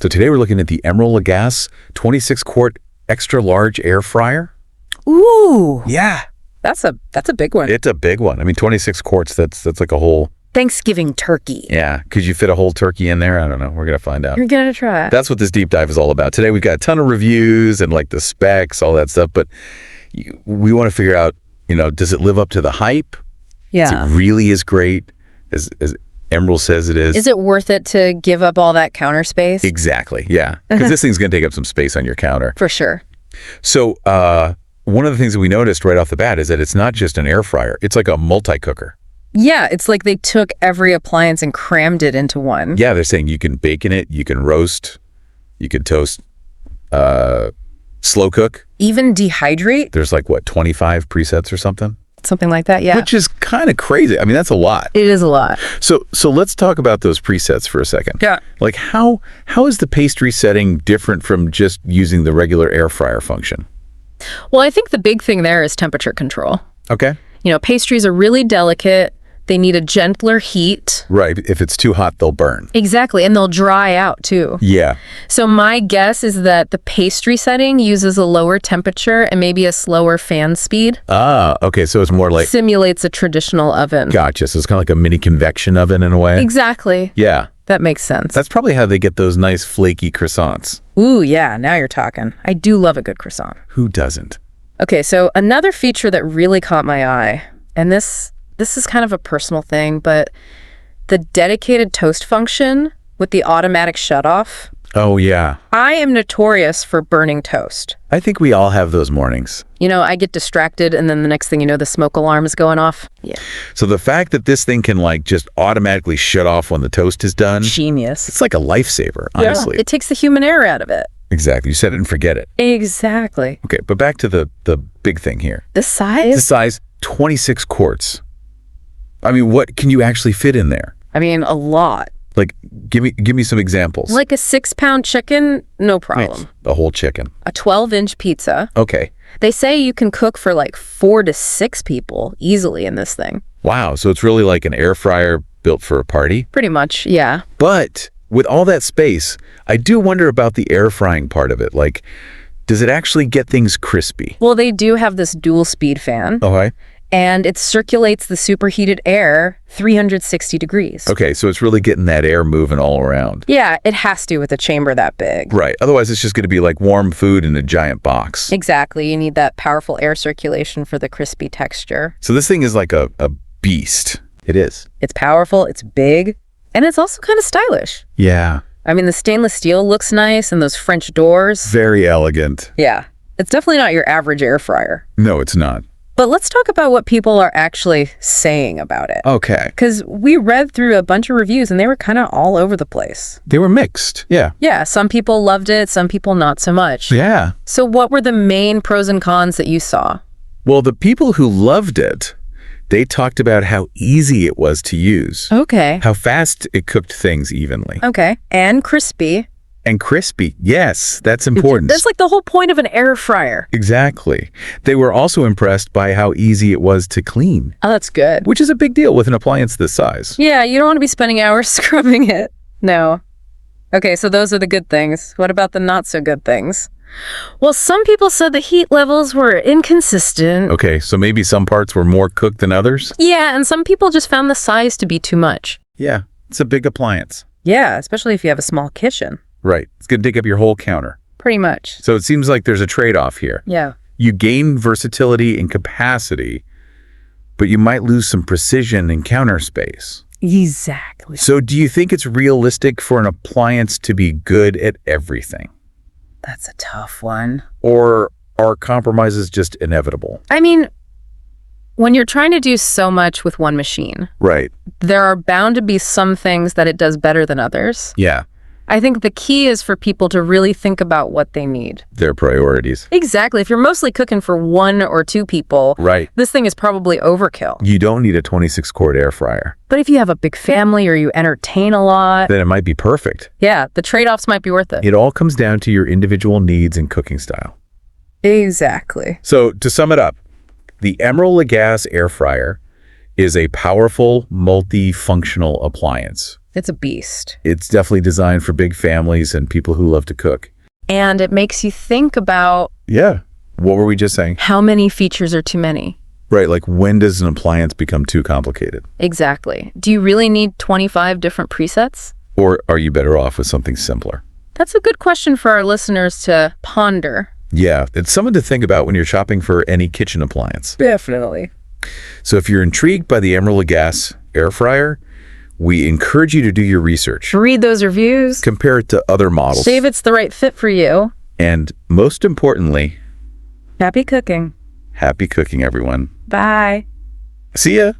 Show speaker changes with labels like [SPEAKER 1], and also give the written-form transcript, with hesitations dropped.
[SPEAKER 1] So today we're looking at the Emeril Lagasse 26-quart extra large air fryer.
[SPEAKER 2] Ooh.
[SPEAKER 1] Yeah.
[SPEAKER 2] That's a big one.
[SPEAKER 1] It's a big one. I mean, 26 quarts, that's like a whole...
[SPEAKER 2] Thanksgiving turkey.
[SPEAKER 1] Yeah. Could you fit a whole turkey in there? I don't know. We're going to find out.
[SPEAKER 2] You're going to try it.
[SPEAKER 1] That's what this deep dive is all about. Today we've got a ton of reviews and like the specs, all that stuff, but we want to figure out, does it live up to the hype?
[SPEAKER 2] Yeah.
[SPEAKER 1] Is it really as great as Emeril says it is?
[SPEAKER 2] Is it worth it to give up all that counter space?
[SPEAKER 1] Exactly. Yeah. Because this thing's going to take up some space on your counter.
[SPEAKER 2] For sure.
[SPEAKER 1] So one of the things that we noticed right off the bat is that it's not just an air fryer. It's like a multi-cooker.
[SPEAKER 2] Yeah. It's like they took every appliance and crammed it into one.
[SPEAKER 1] Yeah. They're saying you can bake in it, you can roast, you can toast, slow cook.
[SPEAKER 2] Even dehydrate?
[SPEAKER 1] There's like, what, 25 presets or something?
[SPEAKER 2] Something like that, yeah.
[SPEAKER 1] Which is kind of crazy. I mean, that's a lot.
[SPEAKER 2] It is a lot.
[SPEAKER 1] So let's talk about those presets for a second.
[SPEAKER 2] Yeah.
[SPEAKER 1] Like how is the pastry setting different from just using the regular air fryer function?
[SPEAKER 2] Well, I think the big thing there is temperature control.
[SPEAKER 1] Okay.
[SPEAKER 2] Pastries are really delicate. They need a gentler heat.
[SPEAKER 1] Right. If it's too hot, they'll burn.
[SPEAKER 2] Exactly. And they'll dry out too.
[SPEAKER 1] Yeah.
[SPEAKER 2] So my guess is that the pastry setting uses a lower temperature and maybe a slower fan speed.
[SPEAKER 1] Ah, okay. So it's more like...
[SPEAKER 2] Simulates a traditional oven.
[SPEAKER 1] Gotcha. So it's kind of like a mini convection oven in a way.
[SPEAKER 2] Exactly.
[SPEAKER 1] Yeah.
[SPEAKER 2] That makes sense.
[SPEAKER 1] That's probably how they get those nice flaky croissants.
[SPEAKER 2] Ooh, yeah. Now you're talking. I do love a good croissant.
[SPEAKER 1] Who doesn't?
[SPEAKER 2] Okay, so another feature that really caught my eye, and this is kind of a personal thing, but the dedicated toast function with the automatic shutoff.
[SPEAKER 1] Oh, yeah.
[SPEAKER 2] I am notorious for burning toast.
[SPEAKER 1] I think we all have those mornings.
[SPEAKER 2] I get distracted, and then the next thing you know, the smoke alarm is going off. Yeah.
[SPEAKER 1] So the fact that this thing can like just automatically shut off when the toast is done.
[SPEAKER 2] Genius.
[SPEAKER 1] It's like a lifesaver, honestly.
[SPEAKER 2] Yeah, it takes the human error out of it.
[SPEAKER 1] Exactly. You set it and forget it.
[SPEAKER 2] Exactly.
[SPEAKER 1] Okay, but back to the big thing here.
[SPEAKER 2] The size?
[SPEAKER 1] The size, 26 quarts. I mean, what can you actually fit in there?
[SPEAKER 2] I mean, a lot.
[SPEAKER 1] Like, give me some examples.
[SPEAKER 2] Like a 6-pound chicken, no problem.
[SPEAKER 1] A whole chicken.
[SPEAKER 2] A 12-inch pizza.
[SPEAKER 1] Okay.
[SPEAKER 2] They say you can cook for like 4 to 6 people easily in this thing.
[SPEAKER 1] Wow, so it's really like an air fryer built for a party?
[SPEAKER 2] Pretty much, yeah.
[SPEAKER 1] But with all that space, I do wonder about the air frying part of it. Like, does it actually get things crispy?
[SPEAKER 2] Well, they do have this dual speed fan.
[SPEAKER 1] Okay.
[SPEAKER 2] And it circulates the superheated air 360 degrees.
[SPEAKER 1] Okay, so it's really getting that air moving all around.
[SPEAKER 2] Yeah, it has to with a chamber that big.
[SPEAKER 1] Right. Otherwise, it's just going to be like warm food in a giant box.
[SPEAKER 2] Exactly. You need that powerful air circulation for the crispy texture.
[SPEAKER 1] So this thing is like a beast. It is.
[SPEAKER 2] It's powerful, it's big, and it's also kind of stylish.
[SPEAKER 1] Yeah.
[SPEAKER 2] I mean, the stainless steel looks nice, and those French doors.
[SPEAKER 1] Very elegant.
[SPEAKER 2] Yeah. It's definitely not your average air fryer.
[SPEAKER 1] No, it's not.
[SPEAKER 2] But let's talk about what people are actually saying about it.
[SPEAKER 1] Okay.
[SPEAKER 2] Because we read through a bunch of reviews and they were kind of all over the place.
[SPEAKER 1] They were mixed. Yeah.
[SPEAKER 2] Yeah, some people loved it, some people not so much.
[SPEAKER 1] Yeah.
[SPEAKER 2] So what were the main pros and cons that you saw?
[SPEAKER 1] Well, the people who loved it, they talked about how easy it was to use.
[SPEAKER 2] Okay.
[SPEAKER 1] How fast it cooked things evenly.
[SPEAKER 2] Okay. And crispy.
[SPEAKER 1] And crispy. Yes, that's important.
[SPEAKER 2] That's like the whole point of an air fryer.
[SPEAKER 1] Exactly. They were also impressed by how easy it was to clean.
[SPEAKER 2] Oh, that's good.
[SPEAKER 1] Which is a big deal with an appliance this size.
[SPEAKER 2] Yeah, you don't want to be spending hours scrubbing it. No. Okay, so those are the good things. What about the not so good things? Well, some people said the heat levels were inconsistent.
[SPEAKER 1] Okay, so maybe some parts were more cooked than others?
[SPEAKER 2] Yeah, and some people just found the size to be too much.
[SPEAKER 1] Yeah, it's a big appliance.
[SPEAKER 2] Yeah, especially if you have a small kitchen.
[SPEAKER 1] Right. It's going to take up your whole counter.
[SPEAKER 2] Pretty much.
[SPEAKER 1] So it seems like there's a trade-off here.
[SPEAKER 2] Yeah.
[SPEAKER 1] You gain versatility and capacity, but you might lose some precision and counter space.
[SPEAKER 2] Exactly.
[SPEAKER 1] So do you think it's realistic for an appliance to be good at everything?
[SPEAKER 2] That's a tough one.
[SPEAKER 1] Or are compromises just inevitable?
[SPEAKER 2] I mean, when you're trying to do so much with one machine,
[SPEAKER 1] Right.
[SPEAKER 2] there are bound to be some things that it does better than others.
[SPEAKER 1] Yeah.
[SPEAKER 2] I think the key is for people to really think about what they need.
[SPEAKER 1] Their priorities.
[SPEAKER 2] Exactly. If you're mostly cooking for 1 or 2 people,
[SPEAKER 1] Right.
[SPEAKER 2] this thing is probably overkill.
[SPEAKER 1] You don't need a 26-quart air fryer.
[SPEAKER 2] But if you have a big family or you entertain a lot,
[SPEAKER 1] Then it might be perfect.
[SPEAKER 2] yeah, the trade-offs might be worth it.
[SPEAKER 1] It all comes down to your individual needs and cooking style.
[SPEAKER 2] Exactly.
[SPEAKER 1] So to sum it up, the Emeril Lagasse air fryer is a powerful, multifunctional appliance.
[SPEAKER 2] It's a beast.
[SPEAKER 1] It's definitely designed for big families and people who love to cook.
[SPEAKER 2] And it makes you think about
[SPEAKER 1] Yeah. What were we just saying?
[SPEAKER 2] how many features are too many.
[SPEAKER 1] Right, like when does an appliance become too complicated?
[SPEAKER 2] Exactly. Do you really need 25 different presets?
[SPEAKER 1] Or are you better off with something simpler?
[SPEAKER 2] That's a good question for our listeners to ponder.
[SPEAKER 1] Yeah, it's something to think about when you're shopping for any kitchen appliance.
[SPEAKER 2] Definitely.
[SPEAKER 1] So if you're intrigued by the Emeril Lagasse air fryer, we encourage you to do your research.
[SPEAKER 2] Read those reviews.
[SPEAKER 1] Compare it to other models.
[SPEAKER 2] See if it's the right fit for you.
[SPEAKER 1] And most importantly,
[SPEAKER 2] Happy cooking.
[SPEAKER 1] happy cooking, everyone.
[SPEAKER 2] Bye.
[SPEAKER 1] See ya!